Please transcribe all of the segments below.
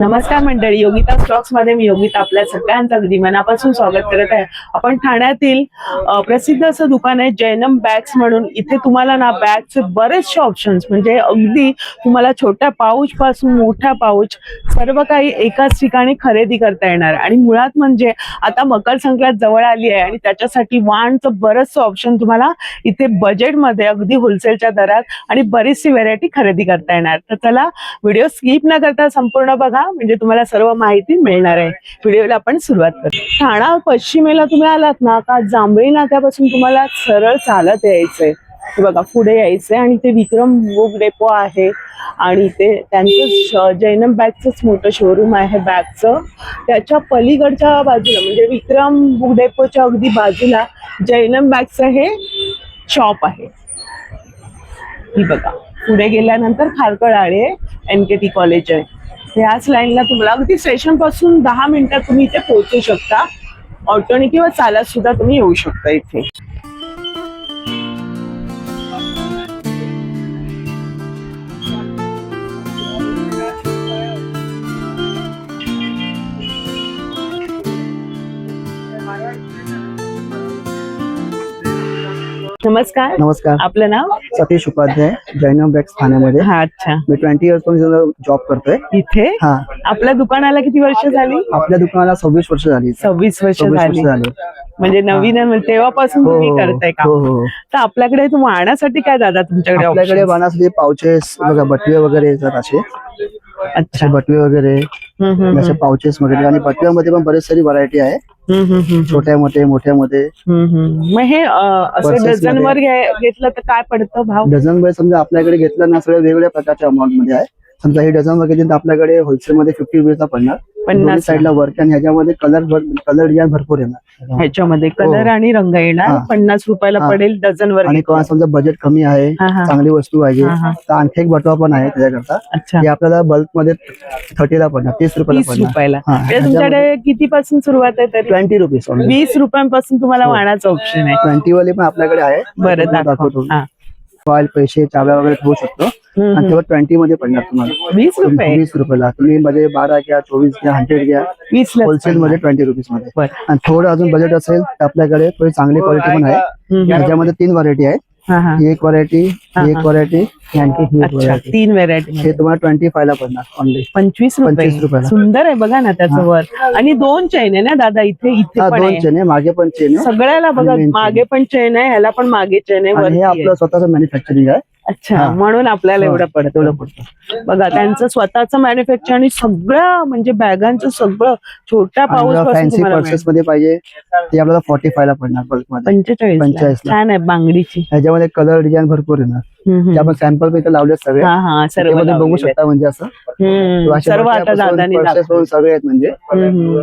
नमस्कार मंडळी, योगिता स्टॉक्स मध्ये मी योगिता आपल्या सगळ्यांचं अगदी मनापासून स्वागत करत आहे. आपण ठाण्यातील प्रसिद्ध असं दुकान आहे जैनम बॅग्स म्हणून. इथे तुम्हाला ना बॅगचे बरेचसे ऑप्शन्स, म्हणजे अगदी तुम्हाला छोट्या पाऊच पासून मोठ्या पाऊच सर्व काही एकाच ठिकाणी खरेदी करता येणार. आणि मुळात म्हणजे आता मकर संक्रांत जवळ आली आहे आणि त्याच्यासाठी वाणचं बरंचसं ऑप्शन तुम्हाला इथे बजेटमध्ये अगदी होलसेलच्या दरात आणि बरीचशी व्हेरायटी खरेदी करता येणार. तर चला व्हिडिओ स्किप न करता संपूर्ण बघा, म्हणजे तुम्हाला सर्व माहिती मिळणार आहे. व्हिडिओला आपण सुरुवात करू. ठाणा पश्चिमेला तुम्ही आलात ना का जांभळी नाक्यापासून तुम्हाला सरळ चालत यायचंय. बघा पुढे यायचंय आणि ते विक्रम बुक डेपो आहे आणि ते त्यांचं जैनम बॅगचंच मोठं शोरूम आहे बॅगचं. त्याच्या पलीकडच्या बाजूला म्हणजे विक्रम बुक डेपोच्या अगदी बाजूला जैनम बॅगचं हे शॉप आहे. ही बघा पुढे गेल्यानंतर खारकळाळे NKT कॉलेज आहे. ह्याच लाईनला तुम्हाला अगदी स्टेशन पासून 10 मिनिटात तुम्ही इथे पोहोचू शकता. ऑटोने किंवा चालत सुद्धा तुम्ही येऊ शकता इथे. नमस्कार. नमस्कार. आपलं नाव? सतीश उपाध्याय, जैनम बॅग्स ठाण्यामध्ये. हा, अच्छा. मी 20 इयर्स पासून जॉब करतोय इथे. हा. आपल्या दुकानाला किती वर्ष झाली? आपल्या दुकानाला 26 वर्ष झाली. 26 वर्ष झाली. म्हणजे नवीन तेव्हापासून हो, तुम्ही करताय का? हो हो. तर आपल्याकडे वाहण्यासाठी काय दादा तुमच्याकडे आपल्याकडे options? बाणासाठी पाउचेस बघा, बटवे वगैरे येतात असे. अच्छा. बटवे वगैरे असे पाउचेस वगैरे, आणि बटव्यामध्ये पण बरेच सारी व्हरायटी आहे. छोट्या मोठे मोठ्या मध्ये. मग हे असं डझन वर घेतलं तर काय पडतं भाव? डझन वर समजा आपल्याकडे घेतलं ना, सगळ्या वेगवेगळ्या प्रकारच्या अमाऊंट मध्ये आहे. समजा हे डझन वर घेतली तर आपल्याकडे होलसेल मध्ये 50 रुपयाचा पडणार. 50 साईडला वर्क, आणि ह्याच्यामध्ये कलर डिझाईन भरपूर येणार. ह्याच्यामध्ये कलर आणि रंग येणार. 50 रुपयाला पडेल डझन वर. आणि समजा बजेट कमी आहे, चांगली वस्तू पाहिजे तर आणखी एक बटवा पण आहे त्याच्याकरता. अच्छा. हे आपल्याला बल्क मध्ये 30 ला पडणार, 30 रुपयाला. तुमच्याकडे किती पासून सुरुवात आहे तरी? 20 रुपीज. 20 रुपयांपासून तुम्हाला वाहनाचं ऑप्शन आहे. 20 वाले पण आपल्याकडे आहे. बरं, दाखवतो. मोबाईल, पैसे, चाव्या वगैरे ठेवू शकतो. आणि तेव्हा 20 मध्ये पडणार तुम्हाला. 20 रुपये. 20 रुपयाला तुम्ही मध्ये 12 घ्या, 24 घ्या, 100 घ्या. 20 होलसेल मध्ये 20 रुपीज मध्ये. बरं. आणि थोडं अजून बजेट असेल तर आपल्याकडे थोडी चांगली क्वालिटी पण आहे. त्याच्यामध्ये 3 व्हरायटी आहे. ही एक व्हरायटी, ही एक व्हरायटी, आणखी ही एक व्हरायटी. 3 व्हरायटी. हे तुम्हाला 25 ला पडणार. ओनली 25 रुपये. सुंदर आहे बघा ना त्याचं वर. आणि 2 चेन आहे ना दादा इथे? इथे पण 2 चेन आहे, मागे पण चेन आहे. सगळ्याला बघा, मागे पण चेन आहे, ह्याला पण मागे चेन आहे. हे आपलं स्वतःचं मॅन्युफॅक्चरिंग आहे. अच्छा, म्हणून आपल्याला एवढं पडतं. बघा त्यांचं स्वतःचं मॅन्युफॅक्चर आणि सगळं म्हणजे बॅगांचं सगळं छोट्या पाऊस फॅन्सी पर्सेस मध्ये पाहिजे ते आपल्याला 45 ला पडणार बल्क मध्ये. 45. छान आहे बांगडीची. ह्याच्यामध्ये कलर डिझाईन भरपूर येणार. आपण सॅम्पल पण लावले सगळे. सर्व बघू शकता, म्हणजे असं सर्व आता दादानी सगळे आहेत म्हणजे.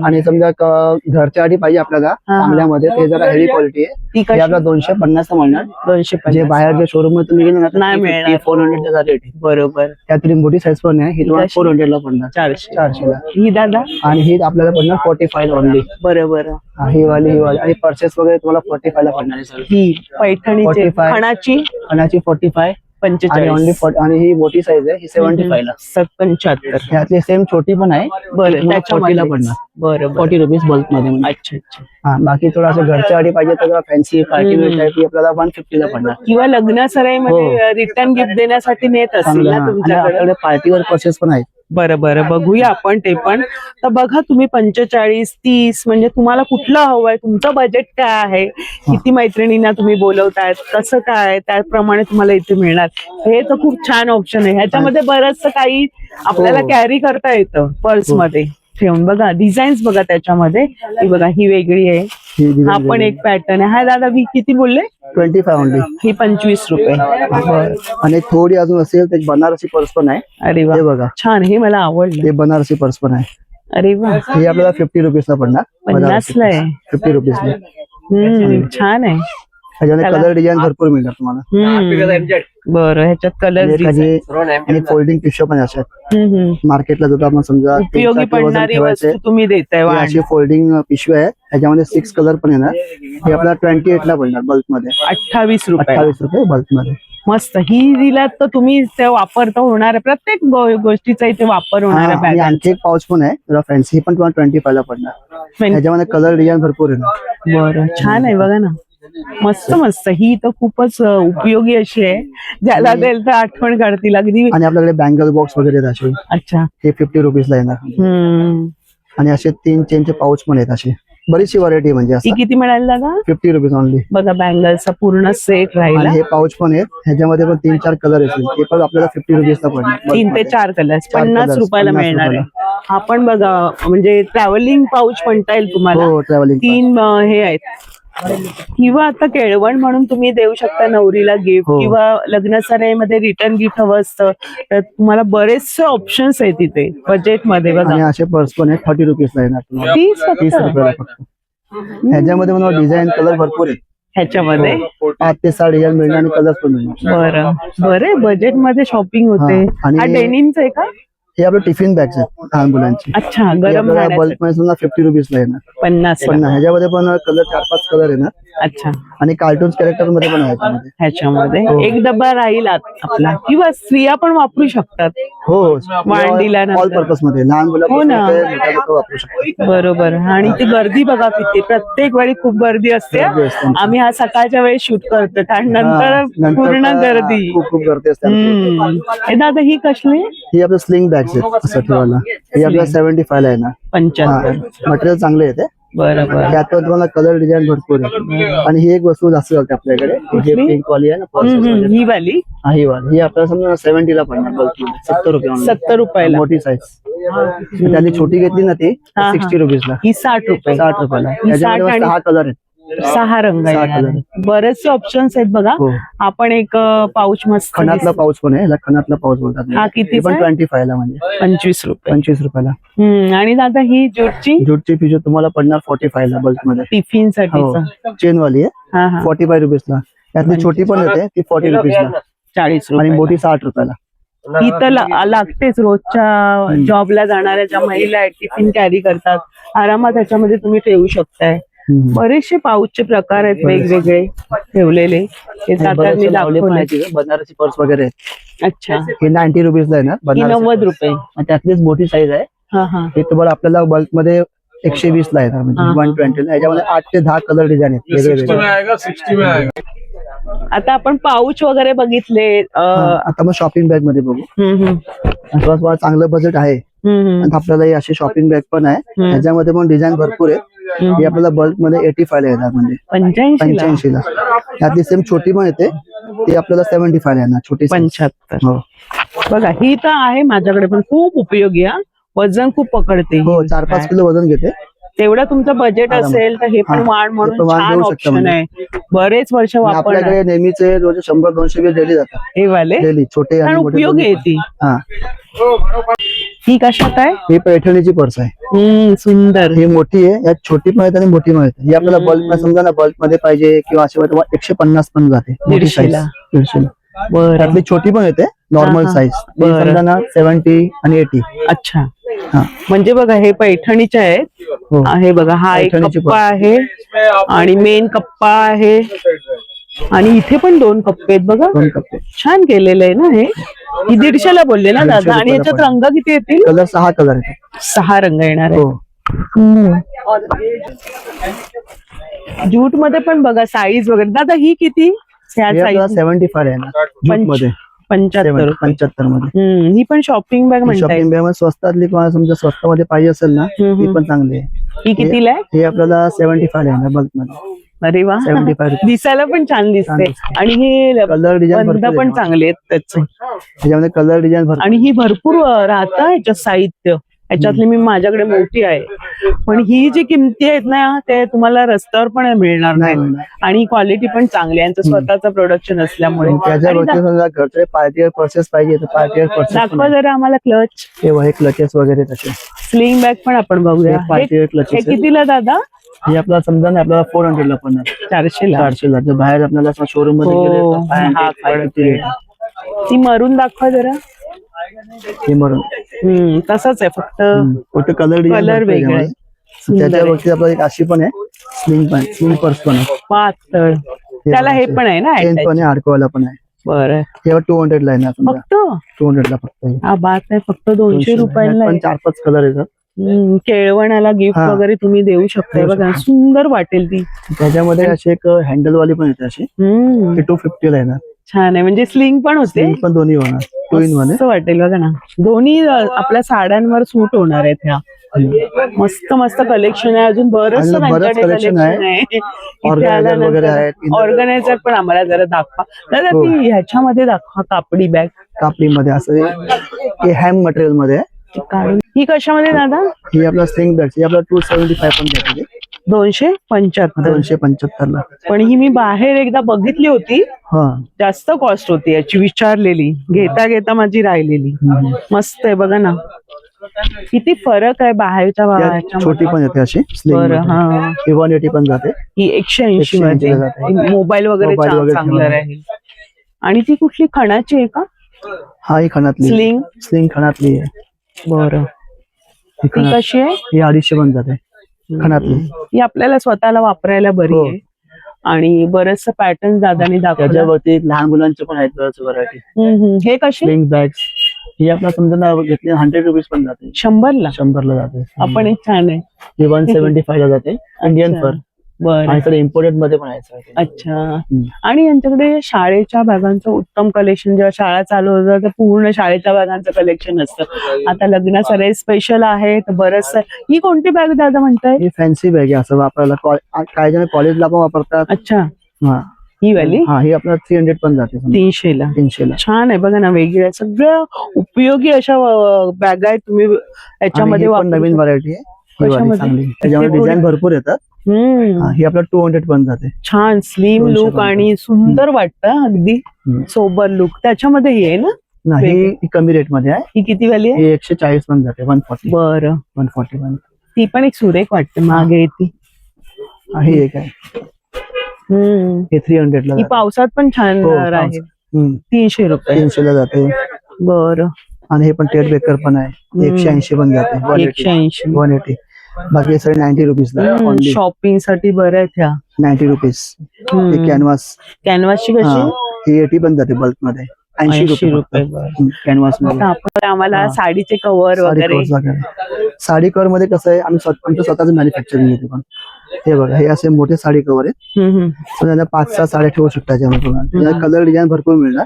आणि समजा घरच्या आधी पाहिजे आपल्याला चांगल्यामध्ये, ते जरा हेवी क्वालिटी आहे. ती आपल्याला 250 म्हणणार. 250. जे बाहेर जे शोरूम मध्ये तुम्ही गेले ना, नाही मिळणार. 400 रेट. बरोबर. त्यातली मोठी साईज पण आहे. ही तुम्हाला 400 ला पडणार. 400 ला. ही दादा? आणि ही आपल्याला पडणार 45 ओनली. बरोबर. ही वाली आणि पर्सेस वगैरे तुम्हाला 45 ला पडणार आहे. ही पैठणीची खणाची 45. 45. आणि ही मोठी साईज आहे, ही 75 ला. 75. ह्यातली सेम छोटी पण आहे. बरं, त्याच्या पडणार. बरं, 40 रुपीज बल्क मध्ये. अच्छा. बाकी थोडं असं घरच्या आधी पाहिजे तर फॅन्सी पार्टी वेअर टाईप आपल्याला 150 ला पडणार. किंवा लग्न सराईमध्ये रिटर्न गिफ्ट देण्यासाठी नेत असेल ना तुमच्याकडे? पार्टीवर पर्सेस पण आहेत. बरं, बघूया आपण ते पण. तर बघा तुम्ही 45, 30 म्हणजे तुम्हाला कुठलं हवंय, तुमचं बजेट काय आहे, किती मैत्रिणींना तुम्ही बोलवतायत, कसं काय, त्याप्रमाणे तुम्हाला इथे मिळणार. हे तर खूप छान ऑप्शन आहे. ह्याच्यामध्ये बरंचसं काही आपल्याला कॅरी करता येतं पर्स मध्ये ठेवून. बघा डिझाईन्स बघा त्याच्यामध्ये. ही बघा, ही वेगळी आहे. हा पण एक पॅटर्न आहे. हा दादा किती बोलले? 25 ओनली. ही 25 रुपये. आणि थोडी अजून असेल तर बनारसी पर्स पण आहे. अरे वा, बघा छान. हे मला आवडलं. हे बनारसी पर्स पण आहे. अरे वा. हे आपल्याला 50 रुपीज ला पडणार. 50 ला आहे. 50 रुपीज ला. छान आहे. ह्याच्यामध्ये कलर डिझाईन भरपूर मिळणार तुम्हाला. बरं, ह्याच्यात कलर आणि फोल्डिंग पिशव्या पण असतात. मार्केटला जातो आपण समजा उपयोगी पडणारी वस्तू तुम्ही देताय. अशी फोल्डिंग पिशव्या आहे. ह्याच्यामध्ये 6 कलर पण येणार. हे आपल्याला 28 ला पडणार बल्क मध्ये. 28 रुपये. 28 रुपये बल्क मध्ये. मस्त. ही दिलात तर तुम्ही ते वापरता होणार प्रत्येक गोष्टीचा इथे वापर होणार आणि बॅग. आणखी एक पाऊच पण आहे तुला फॅन्सी, पण तुम्हाला 25 ला पडणार. ह्याच्यामध्ये कलर डिझाईन भरपूर आहे. बरं, छान आहे बघा ना, मस्त मस्त. ही तर खूपच उपयोगी अशी आहे, ज्याला देईल तर आठवण काढतील अगदी. आणि आपल्याकडे बँगल बॉक्स वगैरे आहेत असे. अच्छा. हे 50 रुपीजला येणार. आणि असे 3 चेनचे पाऊच पण आहेत असे. बरीचशी व्हरायटी म्हणजे ही किती मिळाली दादा? 50 रुपीज ओनली. बघा बँगलचा पूर्ण सेट राहील. आणि हे पाऊच पण आहेत, ह्याच्यामध्ये पण 3-4 कलर येतील. ते पण आपल्याला 50 रुपीजला पडणार. 3 ते 4 कलर्स 50 रुपयाला मिळणार आहे. हा पण बघा म्हणजे ट्रॅव्हलिंग पाऊच म्हणता येईल तुम्हाला. हो, ट्रॅव्हलिंग 3 हे आहेत. किंवा आता केळवण म्हणून तुम्ही देऊ शकता नवरीला गिफ्ट, किंवा लग्न सराईमध्ये रिटर्न गिफ्ट हवं असतं तर तुम्हाला बरेचसे ऑप्शन्स आहेत तिथे बजेटमध्ये. आणि बघा असे पर्स पण आहेत 30 रुपीजला येणार तुम्हाला. 30 रुपयाला फक्त. ह्याच्यामध्ये पण डिझाईन कलर भरपूर आहेत. ह्याच्यामध्ये 5 ते 6 डिझाईन मिळणार आणि कलर पण मिळणार. बरं बरे बजेट मध्ये शॉपिंग होते. आणि हा डेनिमचं आहे का? हे आपलं टिफिन बॅग्स आहेत लहान मुलांची. अच्छा, गरम बल्क मध्ये सुद्धा 50 रुपीजला येणार. 50. ह्याच्यामध्ये पण कलर 4-5 कलर येणार. अच्छा. आणि कार्टून कॅरेक्टर मध्ये पण आहे ह्याच्यामध्ये एक डब्बा राहील आपला, किंवा स्त्रिया पण वापरू शकतात. हो, मांडीला ऑल पर्पज मध्ये लहान मुलं हो ना. वापरू शकतात. बरोबर. आणि ती गर्दी बघा किती, प्रत्येक वेळी खूप गर्दी असते. आम्ही हा सकाळच्या वेळी शूट करतो कारण नंतर पूर्ण गर्दी. खूप गर्दी असते. हे दादा ही कसली? ही आपलं स्लिंग बॅग्स आहेत असं ठेवायला. ही आपल्याला 75 ला येणार. 75. मटेरियल चांगले येते. बरोबर. त्यात पण तुम्हाला कलर डिझाईन भरपूर आहे. आणि ही एक वस्तू जास्त चालते आपल्याकडे, हे पिंक वाली आहे ना, ही वाली. ही वाली ही आपल्याला समजा 70 ला पडणार. बल्क मध्ये 70 रुपये. 70 रुपयाला मोठी साईज. त्यातली छोटी घेतली ना ती 60 रुपीजला. ही 60 रुपये. 60 रुपयाला. त्याच्यामध्ये 6 कलर आहेत. 6 रंग आहेत. बरेचसे ऑप्शन्स आहेत बघा. आपण एक पाऊच मस्त खणातला पाऊच पण आहे, खणातला पाऊच बोलतात. हा किती? पण 25 ला म्हणजे 25 रुपये. 25 रुपयाला. आणि दादा ही जूटची पिशवी तुम्हाला पडणार 45 ला बल्क मध्ये. टिफिन साठी चेन वाली आहे 45 रुपीजला. त्यातली छोटी पण येते ती 40 रुपीजला. 40 आणि रुपये. मोठी 60 रुपयाला. ही तर लागतेच रोजच्या जॉबला जाणाऱ्या ज्या महिला आहेत, टिफिन कॅरी करतात, आरामात त्याच्यामध्ये तुम्ही ठेवू शकताय. बरेचसे पाऊचचे प्रकार आहेत वेगवेगळे ठेवलेले. हे दादांनी दाखवले. बनारसी पर्स वगैरे आहेत. अच्छा. हे 90 रुपीजला येणार. 90 रुपये. त्यातलीच मोठी साईज आहे. हे तुम्हाला आपल्याला बल्क मध्ये 120 ला येणार, म्हणजे 120 ला. याच्यामध्ये 8 ते 10 कलर डिझाईन आहेत वेगवेगळे. आता आपण पाऊच वगैरे बघितले. आता मग शॉपिंग बॅग मध्ये बघू. चांगलं बजेट आहे. आपल्याला अशी शॉपिंग बॅग पण आहे, त्याच्यामध्ये पण डिझाईन भरपूर आहे. ही आपल्याला बल्क मध्ये 85 ला येणार, म्हणजे 85 ला. त्यातली सेम छोटी पण येते, ती आपल्याला 75 ला येणार, छोटी 75. हो. बघा ही तर आहे माझ्याकडे, पण खूप उपयोगी. वजन खूप पकडते. हो, 4-5 किलो वजन घेते. तेवढं तुमचं बजेट असेल तर हे पण वाण म्हणून छान ऑप्शन आहे. बरेच वर्ष वापरणार. आपल्याकडे नेहमीचे रोज 100-200 पीस डेली जातात. हे वाले डेली छोटे आणि मोठे उपयोगी आहे ती. ही कशात आहे? ही पैठणीची पर्स आहे. सुंदर. ही मोठी आहे, यात छोटी पण आहे आणि मोठी पण आहे. ही आपल्याला बल्क समजा ना, बल्क मध्ये पाहिजे किंवा असे 150 पण जाते. 150 ला. बरं. त्यातली छोटी पण येते नॉर्मल साईज. समजा ना 70 आणि 80. अच्छा. म्हणजे बघा हे पैठणीचे आहेत. हे बघा हा एक कप्पा आहे आणि मेन कप्पा आहे. आणि इथे पण 2 कप्पे आहेत बघा. 2 कप्पे. छान केलेलं आहे ना हे. ही 150 ला बोलले ना दादा. आणि याच्यात रंग किती येतील? कलर 6 कलर आहेत. 6 रंग येणार आहे. जूट मध्ये पण बघा साईज वगैरे. दादा ही किती? 75 आहे ना जूट मध्ये. 75 मध्ये. ही पण शॉपिंग बॅग म्हणतात. शॉपिंग बॅग मध्ये स्वस्तातली, कोणाला समजा स्वस्त मध्ये पाहिजे असेल ना, ती पण चांगली आहे. ही कितीला आहे? हे आपल्याला 75 आहे ना बल्क मध्ये. अरे वा. 75. दिसायला पण छान दिसते. आणि हे कलर डिझाईन पण चांगले आहेत त्याचे. त्याच्यामध्ये कलर डिझाईन आणि ही भरपूर राहतं ह्याच्यात साहित्य. याच्यातली मी माझ्याकडे मोठी आहे, पण ही जी किमती आहेत ना ते तुम्हाला रस्त्यावर पण मिळणार नाही. आणि क्वालिटी पण चांगली आहे, यांचं स्वतःचं प्रोडक्शन असल्यामुळे. घरचे पार्टीवेअर पर्सेस पाहिजे तर पार्टीवेअर पर्सेस दाखवा जरा आम्हाला. क्लच हे क्लचेस वगैरे तसे. स्लिंग बॅग पण आपण बघूया. पार्टीवेअर क्लचेस कितीला दादा? हे आपल्याला समजा ना आपल्याला 400 ला पडणार. 400 ला. बाहेर आपल्याला शोरूम मध्ये गेले. ती मरून दाखवा जरा. हे मरून तसंच आहे, फक्त कलर वेगळे. त्याच्या वरती आपल्याला एक अशी पण आहे स्लिंग पर्स पण आहे. पातळ. त्याला हे पण आहे ना, चेन पण आहे, अडकवायला पण आहे. बरं हे 200 ला आहे ना समजा, फक्त 200 ला फक्त हे. हा बात आहे, फक्त 200 रुपयाला पण आहे. 4-5 कलर येतात. केळवणाला गिफ्ट हा. वगैरे तुम्ही देऊ शकताय देऊ बघा, शकतो. सुंदर वाटेल ती. त्याच्यामध्ये अशी एक हँडल वाली पण येते अशी, ती 250 ला येणार. छान आहे, म्हणजे स्लिंग पण होते. स्लिंग पण दोन्ही होणार, 2 in 1 मस्त वाटेल बघा ना. दोन्ही आपल्या साड्यांवर सूट होणार आहेत ह्या. मस्त मस्त कलेक्शन आहे, अजून बरंच आणि बरंच collection आहे. Organizer वगैरे आहेत. ऑर्गनायझर पण आम्हाला जरा दाखवा दादा. हो. ती ह्याच्यामध्ये दाखवा, कापडी बॅग कापडीमध्ये असं हे हॅम मटेरियल मध्ये आहे. काढून. ही कशामध्ये दादा? ही आपला स्लिंग बॅग, ही आपला 275 पण भेटते, 275. 275 ला. पण ही मी बाहेर एकदा बघितली होती, हा जास्त कॉस्ट होती याची, विचारलेली, घेता घेता माझी राहिलेली. मस्त आहे बघा ना, किती फरक आहे बाहेरच्या त्यात भावाच्या. छोटी पण येते अशी स्लिंग बरं, मध्ये. हा. ही 180 पण जाते. ही 180 मध्ये 180 ला जाते. मोबाईल वगैरे मोबाईल वगैरे चांगलं ठेवायला. राहील. आणि ती कुठली खणाची आहे का? हा ही खणातली स्लिंग. स्लिंग खणातली आहे. बरं, ही ती कशी आहे? ही 250 पण जाते खणातली. ही आपल्याला स्वतःला वापरायला बरी हो. आहे. आणि बरेचसे पॅटर्न दादानी दाखवलं. त्याच्यावरती लहान मुलांचे पण आहेत बरेच व्हरायटी. हे कसे? स्लिंग बॅग्स ही आपला समजा ना घेतली 100 रुपीज पण जाते, 100ला. 100 ला जाते. आपण एक छान आहे. ही 175 ला जाते, इंडियन अच्छा. फर. बरं, आणि इकडे इम्पोर्टेड मध्ये पण आहे. अच्छा. आणि यांच्याकडे शाळेच्या बॅगांचं उत्तम कलेक्शन, जेव्हा शाळा चालू होतं तर पूर्ण शाळेच्या बॅगांचं कलेक्शन असतं. आता लग्नासाठी स्पेशल आहे तर बरंच. ही कोणती बॅग दादा म्हणताय? ही फॅन्सी बॅग आहे, असं वापरायला काही जण कॉलेजला पण वापरतात. अच्छा, हा ही वाली हा ही आपल्याला 300 पण जाते, 300 ला. 300 ला. छान आहे बघा ना, वेगळ्या सगळ्या उपयोगी अशा बॅग आहेत, तुम्ही याच्यामध्ये पण नवीन व्हरायटी आहे. ही वाली कशामध्ये? चांगली, त्याच्यामध्ये डिझाईन भरपूर येतात. हा, ही आपल्याला 200 पण जाते. छान स्लिम 200 लुक पर्यंत. आणि सुंदर वाटतं, अगदी सोबर लुक त्याच्यामध्ये ही आहे ना. नाही ही कमी रेट मध्ये आहे. ही किती वाली आहे? ही 140 पण जाते, 140. बरं, 140 पण. ती पण एक सुरेख वाटते, मागे ती. ही एक आहे, हे 300 ला ही जाते. पावसात पण छान हो, राहील. हम्म. 300 रुपये. 300 ला जाते. बरं, आणि हे पण टेट बेकर पण आहे, 180 पण जाते, 180. 180. बाकी सगळे 90 रुपीज ला ओनली. शॉपिंग साठी बरं आहेत ह्या. 90 रुपीज. हे कॅनव्हास, कॅनव्हासची कशी? ही 80 पण जाते बल्क मध्ये, 80 80 रुपये. रुपये कॅनव्हास मध्ये. आता आपण आम्हाला हा. साडीचे कव्हर साडी वगैरे. कव्हर्स वगैरे. साडी कव्हर मध्ये कसं आहे, आम्ही आमचं स्वतःच मॅन्युफॅक्चरिंग येते. पण हे बघा, हे असे मोठे साडी कव्हर आहेत. तर त्यांना 5-6 साड्या ठेवू शकता त्याच्यामध्ये. कलर डिझाईन भरपूर मिळणार.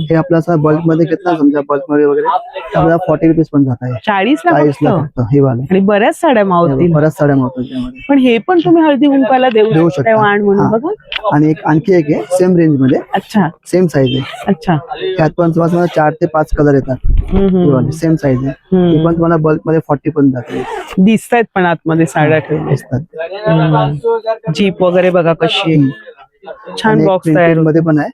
हे आपला बल्क मध्ये घेतला समजा, बल्क मध्ये वगैरे आपल्याला 40 रुपीज पण जात आहे. 40 ला 40 ला फक्त? फक्त हे वाले. आणि बऱ्याच साड्या मावतील. बऱ्याच साड्या मावतात त्यामध्ये. पण हे पण तुम्ही हळदी कुंकाला देऊ देऊ शकता, शकता. वाण म्हणून हा. बघा. आणि आणखी एक आहे सेम रेंज मध्ये, अच्छा सेम साईज आहे. अच्छा. त्यात पण तुम्हाला 4 ते 5 कलर येतात. सेम साईज आहे. ते पण तुम्हाला बल्क मध्ये 40 पण जाते. दिसतायत पण आतमध्ये साड्या ठेवल्या. दिसतात. जीप वगैरे बघा कशी आहे. छान बॉक्स तयार प्रिंटेड मध्ये पण आहे.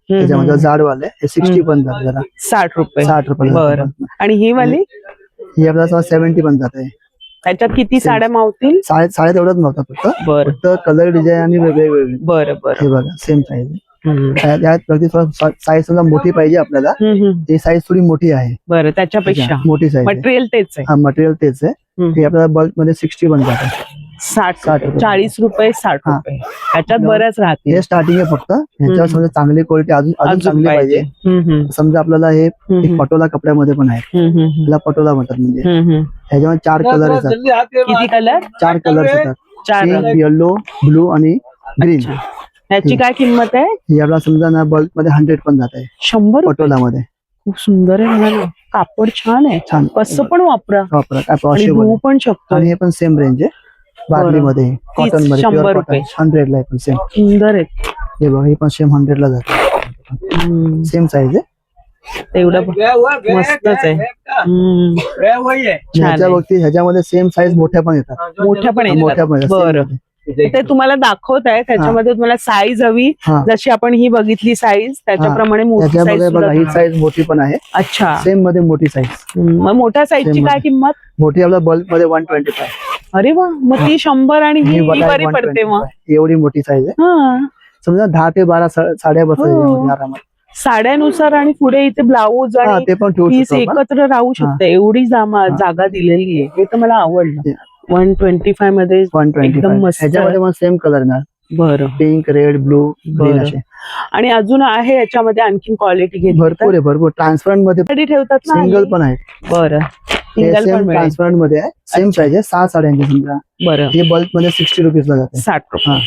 त्याच्यामध्ये जाड वाले हे 60 पण जाते जरा. 60 रुपये. 60 रुपये. बरं. आणि ही वाली ही आपल्याला 70 पण जाते. त्याच्यात किती साड्या मावतील? साड्या तेवढ्याच मावतात फक्त. बरं फक्त कलर डिझाईन आणि वेगळे. बरं बरं. हे बघा सेम साईज आहे. साईज समजा मोठी पाहिजे आपल्याला, ती साईज थोडी मोठी आहे. बरं, त्याच्यापेक्षा मोठी साईज आहे. मटेरियल तेच आहे. हा मटेरियल तेच आहे. हे आपल्याला बल्क मध्ये 60 पण जाते. 60 रुपये. 40 रुपये 60 रुपये. त्याच्यात बऱ्याच राहतील. हे स्टार्टिंग आहे फक्त. ह्याच्यावर समजा चांगली क्वालिटी अजून चांगली पाहिजे. समजा आपल्याला हे पटोला कपड्यामध्ये पण आहे. त्याला पटोला म्हणतात. म्हणजे ह्याच्यामध्ये 4 कलर येतात. किती कलर? 4 कलर येतात. 4. येलो, ब्लू आणि ग्रीन. ह्याची काय किंमत आहे? ही आपल्याला समजा ना बल्क मध्ये 100 पण जात आहे. 100 पटोला मध्ये. खूप सुंदर आहे बघा ना, कापड छान आहे. छान. कसं पण वापरा, काय आणि धुवू पण शकतो. आणि हे पण सेम रेंज आहे. बार्ली मध्ये, कॉटन मध्ये, 100 रुपये. 100 ला आहे पण सेम. सुंदर आहे. हे बघा, हे पण सेम 100 ला जाते. सेम साईज आहे. तेवढं मस्तच आहे. ह्याच्यामध्ये सेम साईज मोठ्या पण येतात. मोठ्या पण मोठ्या पण येतात. बरं, ते तुम्हाला दाखवत आहे. त्याच्यामध्ये तुम्हाला साईज हवी जशी आपण ही बघितली साईज, त्याच्याप्रमाणे मोठी साईज. बघा, ही साईज मोठी पण आहे. अच्छा, सेम मध्ये मोठी साईज. मग मोठ्या साईजची काय किंमत? मोठी आपल्या बल्क मध्ये 125. अरे वा, मग ती 100 आणि ही बरी पडते. मग एवढी मोठी साईज आहे. समजा 10 ते 12 साड्या बसतात आरामात. साड्यानुसार. आणि पुढे इथे ब्लाऊज आणि ते पण पीस एकत्र राहू शकते, एवढी जागा दिलेली आहे. हे तर मला आवडलं. 125 मध्ये एकदम मस्त. ह्याच्यामध्ये पण सेम कलर ना, बरं पिंक, रेड, ब्लू, ग्रीन बरं. असे आणि अजून आहे याच्यामध्ये आणखीन क्वालिटी घेतली भरपूर आहे, भरपूर. ट्रान्सपरंट मध्ये कधी ठेवतात ना सिंगल हल्ली? पण आहे. बरं सिंगल पण सेम मिळेल. ट्रान्सपरंट मध्ये आहे. सेम साईज आहे, 6 साड्यांची समजा. बरं हे बल्क मध्ये 60 रुपीज ला जाते. 60 रुपये. हा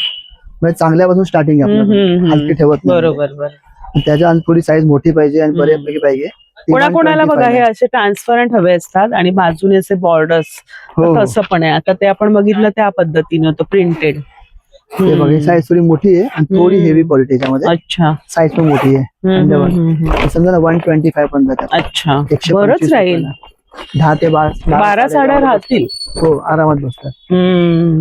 म्हणजे चांगल्यापासून स्टार्टिंग आहे आपल्याला, हलकी ठेवत नाही. बरोबर बरं. त्याच्या थोडी साईज मोठी पाहिजे आणि बऱ्यापैकी पाहिजे. ती कोणाकोणाला 125 बघा हे आहे. असे ट्रान्सपरंट हवे असतात आणि बाजूने असे बॉर्डर्स, हो. तसं पण आहे. आता ते आपण बघितलं त्या पद्धतीने होतं प्रिंटेड. हे बघा, ही साईज थोडी मोठी आहे आणि थोडी हेवी क्वालिटी त्यामध्ये. अच्छा साईज पण मोठी आहे. समजा ना 125 पण जातात. अच्छा 125 बरंच राहील. रुपयाला. 10 ते 12 साड्या राहतील. हो, आरामात बसतात.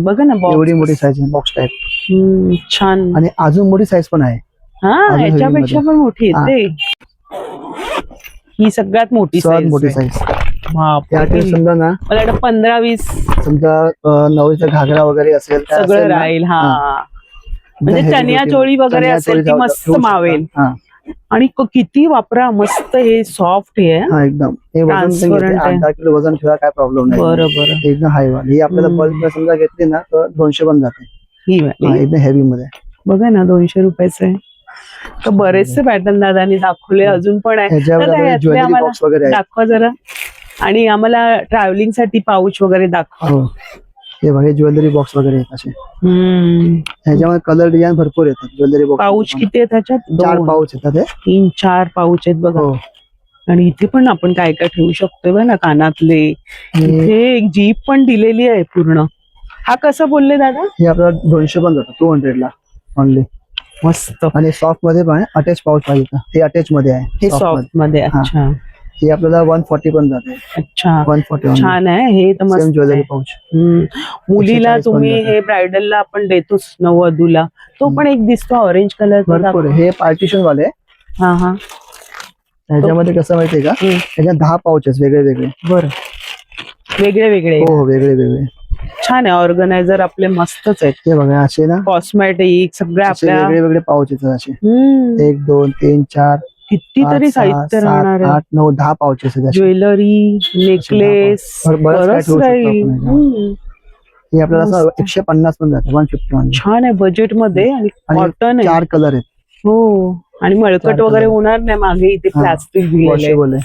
बघा ना एवढी मोठी साईज आहे, बॉक्स टाईप. छान. आणि अजून मोठी साईज पण आहे. हा अजून याच्यापेक्षा heavy पण मोठी आहे ते. ही सगळ्यात मोठी सर्वात साईज मोठी साईज. बापरे. त्यात समजा ना, मला वाटतं 15-20 समजा नवरीचा घागरा वगैरे असेल काय सगळं असेल ना, राहील. हा म्हणजे heavy चनिया होती. चोळी वगैरे चनिया असेल चोळी ती मस्त ठेवू शकता. मावेल. हा आणि किती वापरा, मस्त हे सॉफ्ट आहे. हा एकदम. हे वजन पण घेते, Transparent आहे. 8-10 किलो वजन ठेवा, काय प्रॉब्लेम नाही. बरं एकदम हाय वाली. ही आपल्याला बल्क समजा घेतली ना तर 200 पण जाते. ही हा, वाली एकदम हेवी मध्ये. बघा ना 200 रुपयाचे. तर बरेचसे पॅटर्न दादानी दाखवले, अजून पण आहे. ह्याच्यावर दादा, आपल्याला यातले ज्वेलरी आम्हाला बॉक्स वगैरे आहे. दाखवा जरा. आणि आम्हाला ट्रॅव्हलिंग साठी पाऊच वगैरे दाखवा. हो, हे बघा, ज्वेलरी बॉक्स वगैरे आहेत असे. ह्याच्यामध्ये कलर डिझाईन भरपूर येतात ज्वेलरी बॉक्स. पाऊच किती आहेत त्याच्यात? 4 पाऊच येतात हे. 3-4 पाऊच आहेत बघा. हो. आणि इथे पण आपण काय काय ठेवू शकतोय बघा ना, कानातले. इथे एक जीप पण दिलेली आहे पूर्ण. हा कसं बोलले दादा? हे आपल्याला 200 पण जातं, 200 ला ओनली. मस्त. आणि सॉफ्ट मध्ये पण अटॅच पाऊच पाहिजे का? हे अटॅच मध्ये आहे. हे सॉफ्ट मध्ये. अच्छा हे आपल्याला 140 पण जाते. अच्छा 140 छान आहे हे तर मस्त. Jewellery pouch. मुलीला 140 तुम्ही पण हे ब्रायडलला आपण देतोच नववधूला, तो पण एक दिसतो ऑरेंज कलर. भरपूर आहे. हे पार्टिशन वाले. हा हा. ह्याच्यामध्ये कसं माहितीये का, ह्याच्यात 10 पाऊचेस वेगळे वेगळे. बरं वेगळे वेगळे. हो, वेगळे वेगळे. छान आहे. ऑर्गनायझर आपले मस्तच आहेत. हे बघा असे ना, कॉस्मेटिक सगळ्या असे आपल्या. वेगळे वेगळे पाऊच येतात असे. 1 2 3 4 कितीतरी साहित्य राहणार आहे. 8 9 10 पाऊचेस आहेत असे. ज्वेलरी, नेकलेस, बरंच काय ठेवू शकतो राहील. आपण. हे आपल्याला असं 150 पण जातं, 150. छान आहे बजेट मध्ये. आणि कॉटन आहे. 4 कलर आहेत. हो. आणि मळकट वगैरे होणार नाही. मागे इथे प्लास्टिक दिलेलं आहे. वॉशेबल आहे.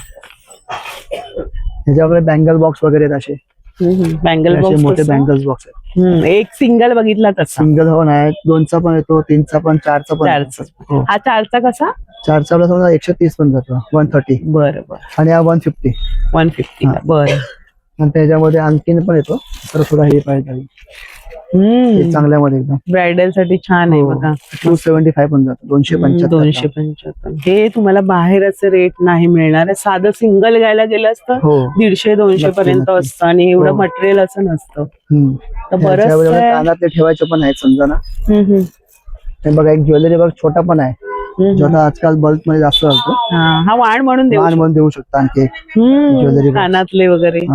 ह्याच्याकडे बँगल बॉक्स वगैरे आहेत असे. बँगल असे बॉक्स मोठे बँगल्स बॉक्स आहेत. एक सिंगल बघितला तसा. सिंगल हो नाही, 2चा पण येतो, 3चा पण, 4चा पण. 4चा. हो. हा 4चा कसा? 4चा आपला समजा 130 पण जातो, 130. बरं बरं. आणि हा 150. 150. बरं. आणि त्याच्यामध्ये आणखीन पण येतो, तर थोडा हे पाहिजे. हे चांगल्यामध्ये एकदम ब्रायडल साठी छान आहे बघा. 275 पण जातो, 275. 275. हे तुम्हाला बाहेर असं रेट नाही मिळणार आहे. साधं सिंगल घ्यायला गेलं असतं हो. 150-200 पर्यंत नक्की. असतं आणि एवढं हो. मटेरियल असं नसतं. तर ह्याच्यावर बरंच आहे. कानातले ठेवायचे पण आहेत समजा ना. हे बघा, एक ज्वेलरी बॉक्स छोटा पण आहे, जो आता आजकाल बल्क मध्ये जास्त चालतो. हा वाण म्हणून देऊ लहान म्हणून देऊ शकता आणखी एक. Jewellery box. कानातले वगैरे.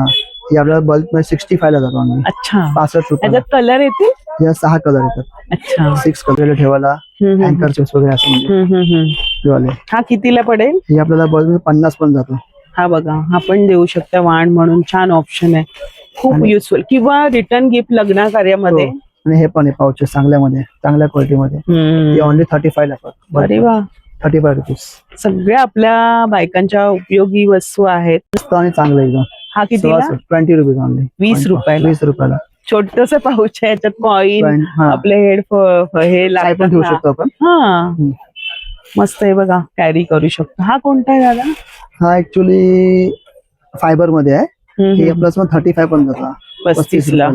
हे आपल्याला बल्क मध्ये 65 ला जातो आम्ही. अच्छा 65 रुपये. त्याच्यात कलर येतील. या 6 कलर येतात. अच्छा 6 कलर ठेवायला, हँकरचेस वगैरे असं म्हणजे वाले. हा कितीला पडेल? हे आपल्याला बल्क मध्ये 50 पण जातो. हा बघा, हा पण देऊ शकता वाण म्हणून. छान ऑप्शन आहे, खूप युजफुल. किंवा रिटर्न गिफ्ट लग्न कार्यामध्ये. आणि हे पण आहे पाऊचेस चांगल्यामध्ये, चांगल्या क्वालिटीमध्ये. हे ओनली 35 ला पडतात. अरे वा. 35 रुपीज. सगळ्या आपल्या बायकांच्या उपयोगी वस्तू आहेत. मस्त आणि चांगलं एकदम. हा कितीला? 20 रुपीज ओनली. 20 रुपयाला. 20 रुपयाला. छोटस पाऊच आहे, याच्यात कॉइन, हा. आपले हे काय लागतात पण ठेवू ना. शकतो आपण. हा मस्त आहे बघा, कॅरी करू शकतो. हा कोणता आहे दादा? हा ऍक्च्युली फायबर मध्ये आहे. हे प्लस 35 पण जातो. 35 ला.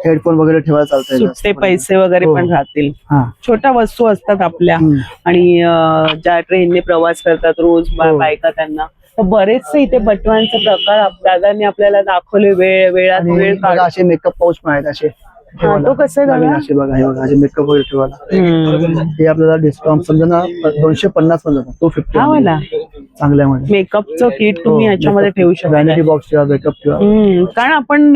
हेडफोन वगैरे ठेवायला चालतंय. सुट्टे पैसे वगैरे पण राहतील. छोट्या वस्तू असतात आपल्या. आणि ज्या ट्रेनने प्रवास करतात रोज बायका, त्यांना तर बरेचसे इथे बटवांचे प्रकार दादांनी आपल्याला दाखवले. वेळात वेळ काढ. असे मेकअप पाऊच पण आहेत असे. तो कसं आहे दादा? असे बघा, हे बघा, असे मेकअप वगैरे ठेवायला. हे आपल्याला डिस्काउंट समजा ना 250 पण जातात. 250 हा वाला चांगल्यामध्ये. मेकअपचं किट तुम्ही याच्यामध्ये ठेवू शकता. व्हॅनिटी बॉक्स किंवा मेकअप किंवा. कारण आपण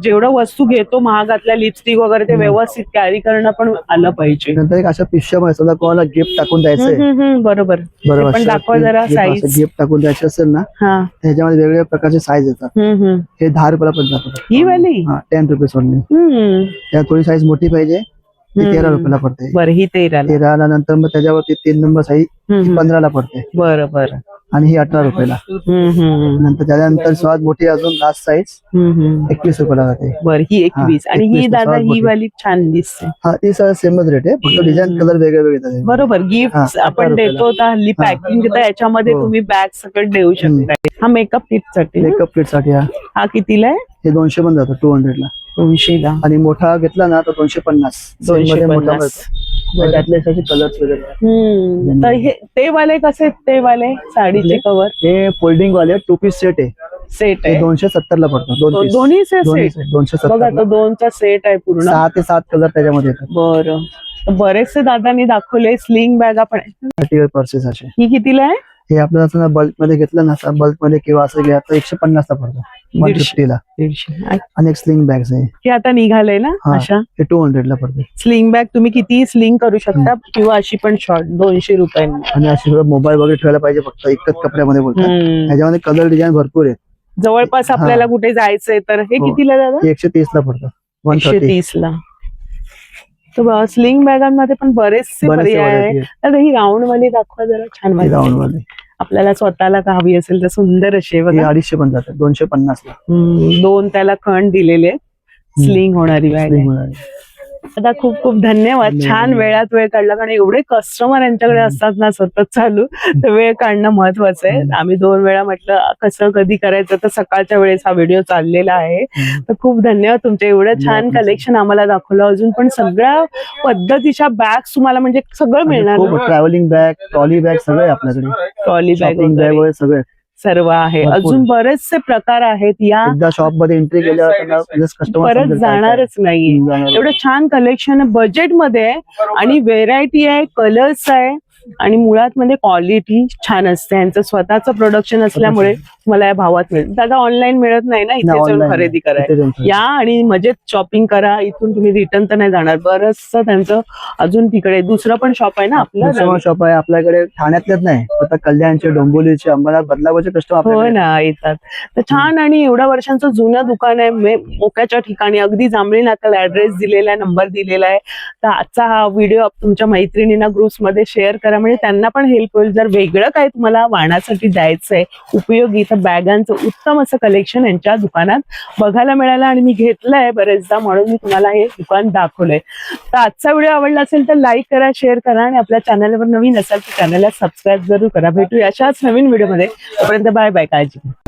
जेवढं वस्तू घेतो महागातल्या, लिपस्टिक वगैरे, ते व्यवस्थित कॅरी करणं पण आलं पाहिजे. नंतर एक अशा पिशव्या समजा कोणाला गिफ्ट टाकून द्यायचंय. बरोबर. पण दाखवा जरा साईज. गिफ्ट टाकून द्यायचे असेल ना, त्याच्यामध्ये वेगवेगळ्या प्रकारचे साईज येतात. हे 10 रुपयाला पण जातात. ही वाली 10 रुपीज ओनली. त्यात थोडी साईज मोठी पाहिजे ती 13 रुपयाला पडते. बरं, ही 13ला. 13ला नंतर मग त्याच्यावरती 3 नंबर साईज 15ला पडते. बरं बरं. आणि ही 18 रुपयाला. नंतर त्याच्यानंतर सर्वात मोठी अजून लास्ट साईज 21 रुपयाला जाते. बरं, ही 21. आणि ही 21 दादा सर्वात ही मोठी. वाली छान दिसते. हा ती सेमच रेट आहे, फक्त डिझाईन कलर वेगळे वेगळे येतात. बरोबर. गिफ्ट 18 आपण रुपयाला. देतो तर हल्ली पॅकिंग तर याच्यामध्ये हो. तुम्ही बॅग सकट देऊ शकता. हा मेकअप किट साठी ना? मेकअप किट साठी हा कितीला आहे? हे 200 पण जातं 200ला. 200ला. आणि मोठा घेतला ना तर 250. 250. त्यातले कलर्स वगैरे. तर हे ते वाले कसे? ते वाले साडीचे कव्हर हे फोल्डिंग वाले 2 पीस सेट आहे. सेट हे आहे. 270ला पडतं. 2 पीस दोन्ही सेट. 270 बघा तो 2चा सेट आहे पूर्ण. 6 ते 7 कलर त्याच्यामध्ये येतात. बरं. तर बरेचसे दादांनी दाखवले. स्लिंग बॅग आपण. पार्टिकल पर्सेस असे. ही कितीला आहे? हे आपल्याला असं बल्क मध्ये घेतलं ना, बल्क मध्ये किंवा असं घ्या तर 150ला पडतं. 150ला. 150. आणि एक स्लिंग बॅग्स आहे. हे आता निघालंय ना हा. अशा. हे 200ला पडते. स्लिंग बॅग तुम्ही किती स्लिंग करू शकता किंवा अशी पण शॉर्ट 200 रुपयांनी. आणि अशी मोबाईल वगैरे ठेवायला पाहिजे फक्त एकच कपड्यामध्ये बोलतात. ह्याच्यामध्ये कलर डिझाईन भरपूर आहेत. जवळपास आपल्याला कुठे जायचंय तर हे हो. कितीला दादा? हे 130ला पडतं. 130. 130ला. तर स्लिंग बॅगांमध्ये पण बरेचसे पर्याय आहे. तर ही राऊंड वाली दाखवा जरा. छान वाटते. राऊंड वाले आपल्याला स्वतःला का हवी असेल तर सुंदर असे हे बघा. 250 पण जातात. 250ला. 2 त्याला खण दिलेले. स्लिंग होणारी बॅग आहे. आता खूप खूप धन्यवाद. छान वेळात वेळ काढला, कारण एवढे कस्टमर यांच्याकडे असतात ना सतत चालू, तर वेळ काढणं महत्वाचं आहे. आम्ही 2 वेळा म्हटलं कसं कधी करायचं, तर सकाळच्या वेळेस हा व्हिडिओ चाललेला आहे. तर खूप धन्यवाद तुमचे. एवढं छान कलेक्शन आम्हाला दाखवलं. अजून पण सगळ्या पद्धतीच्या बॅग्स तुम्हाला म्हणजे सगळं मिळणार. ट्रॅव्हलिंग बॅग, ट्रॉली बॅग सगळे आपल्याकडे. ट्रॉली बॅग वगैरे सगळे सर्व आहे. अजून बरेचसे प्रकार आहेत. या एकदा शॉप मध्ये एंट्री केल्यावर कस्टमर परत जाणारच नाहीये. एवढं छान कलेक्शन बजेट मध्ये आहे आणि व्हेरायटी आहे, कलर्स आहे आणि मुळात म्हणजे क्वालिटी छान असते. यांचं स्वतःचं प्रोडक्शन असल्यामुळे मला या भावात मिळेल. दादा ऑनलाईन मिळत नाही ना, इथे जाऊन खरेदी करा. या आणि मजेत शॉपिंग करा. इथून तुम्ही रिटर्न तर नाही जाणार. बरंचसं त्यांचं अजून तिकडे दुसरं पण शॉप आहे ना आपलं. शॉप आहे आपल्याकडे ठाण्यातलेच नाही, आता कल्याणचे, डोंबिवलीचे, अंबरनाथ, बदलापूरचे कस्टमर. हो ना, येतात. तर छान आणि एवढ्या वर्षांचं जुनं दुकान आहे मोक्याच्या ठिकाणी. अगदी जांभळी नाक्याला ऍड्रेस दिलेला आहे, नंबर दिलेला आहे. तर आजचा हा व्हिडिओ तुमच्या मैत्रिणींना ग्रुप्स मध्ये शेअर करा, म्हणजे त्यांना पण हेल्प होईल. जर वेगळं काय तुम्हाला वाहनासाठी द्यायचंय उपयोगी, तर बॅगांचं उत्तम असं कलेक्शन यांच्या दुकानात बघायला मिळालं आणि मी घेतलंय बरेचदा, म्हणून मी तुम्हाला हे दुकान दाखवलंय. तर आजचा व्हिडिओ आवडला असेल तर लाईक करा, शेअर करा आणि आपल्या चॅनलवर नवीन असाल तर चॅनलला सबस्क्राईब जरूर करा. भेटूया अशाच नवीन व्हिडिओमध्ये. तोपर्यंत बाय बाय. काळजी घ्या.